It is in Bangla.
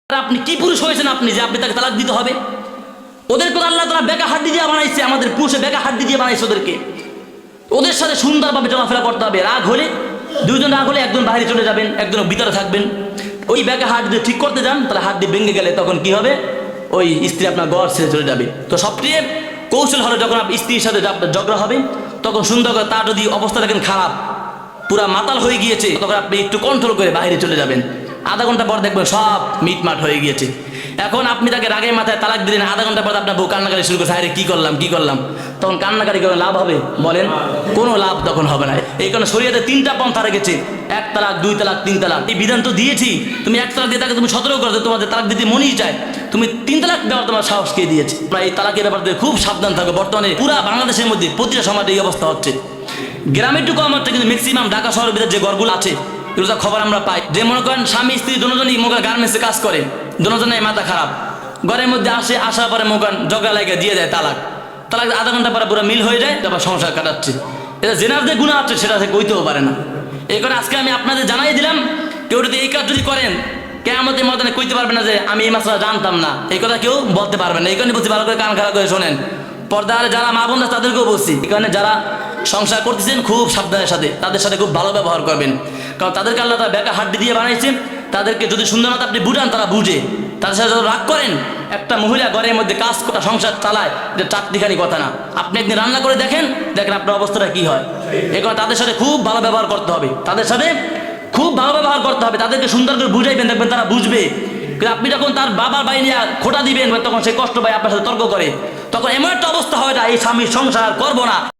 আপনি কি পুরুষ হয়েছেন আপনি যে আপনি তাকে তালাক দিতে হবে? ওদেরকে আল্লাহ তাআলা বেকা হাড্ডি দিয়ে বানাইছে, আমাদের পুরুষে বেকা হাড্ডি দিয়ে বানাইছে ওদেরকে। ওদের সাথে সুন্দরভাবে চলাফেরা করতে হবে। রাগ হলে দুইজন রাগ হলে একজন বাইরে চলে যাবেন, একজন ভিতরে থাকবেন। ওই বেকা হাড্ডি দিয়ে ঠিক করতে যান, তাহলে হাড্ডি ভেঙে গেলে তখন কি হবে? ওই স্ত্রী আপনার ঘর ছেড়ে চলে যাবে। তো সবচেয়ে কৌশল হলো যখন আপনি স্ত্রীর সাথে ঝগড়া হবে তখন সুন্দর করে, তার যদি অবস্থা দেখেন খারাপ, পুরা মাতাল হয়ে গিয়েছে, তখন আপনি একটু কন্ট্রোল করে বাইরে চলে যাবেন। আধা ঘন্টা পর দেখবেন সব মিটমাট হয়ে গিয়েছে। এখন আপনি তাকে রাগের মাথায় তালাক দিলেন, আধা ঘন্টা পর আপনার বউ কান্নাকারি শুরু করছে, আরে কি করলাম, তখন কান্নাকারি করে লাভ হবে? বলেন, কোনো লাভ তখন হবে না। এই কারণে শরীয়তে 3টা পন্থা রেখেছে, 1 তালাক, 2 তালাক, 3 তালাক। এই বিধান তো দিয়েছি, তুমি 1 তালাক দিয়ে তাকে তুমি 17 করো, তোমাদের তালাক দিতে মনই চায়, তুমি 3 তালাক দেওয়ার তোমার সাহস কে দিয়েছে? এই তালাকের ব্যাপারে খুব সাবধান থাকো। বর্তমানে পুরা বাংলাদেশের মধ্যে প্রতিটা সমাজে এই অবস্থা হচ্ছে। গ্রামের টুকু আমার কিন্তু ম্যাক্সিমাম ঢাকা শহরের ভিতরে যে ঘরগুলো আছে এগুলো খবর আমরা পাই, যে মনে করেন স্বামী স্ত্রী দুজনই মনে গার্মেন্টসে কাজ করে, দুজনের মাথা খারাপ, ঘরের মধ্যে আসার পরে মনে করেন ঝগড়া লাগে দিয়ে দেয় তালাক আধা ঘন্টা পরে পুরো মিল হয়ে যায়, তারপর সংসার কাটাচ্ছে। এটা জেনার যে গুণা হচ্ছে সেটা সে কইতেও পারে না। এই করে আজকে আমি আপনাদের জানাই দিলাম, কেউ যদি এই কাজ যদি করেন কিয়ামতের ময়দানে কইতে পারবে না যে আমি এই মাসলা জানতাম না, এই কথা কেউ বলতে পারবে না। এই কারণে বলছি, ভালো করে কান খারাপ করে শোনেন। পর্দারে যারা মা বোনরা তাদেরকেও বলছি, এই কারণে যারা সংসার করতেছেন খুব সাবধানের সাথে, তাদের সাথে খুব ভালো ব্যবহার করবেন। কারণ তাদেরকে আল্লাহ তাআলা বেকা হাড্ডি দিয়ে বানাইছে, তাদেরকে যদি সুন্দর মতো আপনি বুঝান তারা বুঝে। তাদের সাথে যত রাগ করেন, একটা মহিলা ঘরের মধ্যে কাজ করা সংসার চালায়, এটা চারটিখানি কথা না। আপনি একদিন রান্না করে দেখেন আপনার অবস্থাটা কি হয়। এই কারণে তাদের সাথে খুব ভালো ব্যবহার করতে হবে, তাদের সাথে খুব ভালো ব্যবহার করতে হবে, তাদেরকে সুন্দর করে বুঝাইবেন, দেখবেন তারা বুঝবে। কিন্তু আপনি যখন তার বাবার বাড়ি নিয়ে খোটা দিবেন, তখন সে কষ্ট পায়, আপনার সাথে তর্ক করে, তখন এমন একটা অবস্থা হয় না, এই স্বামীর সংসার করবো না।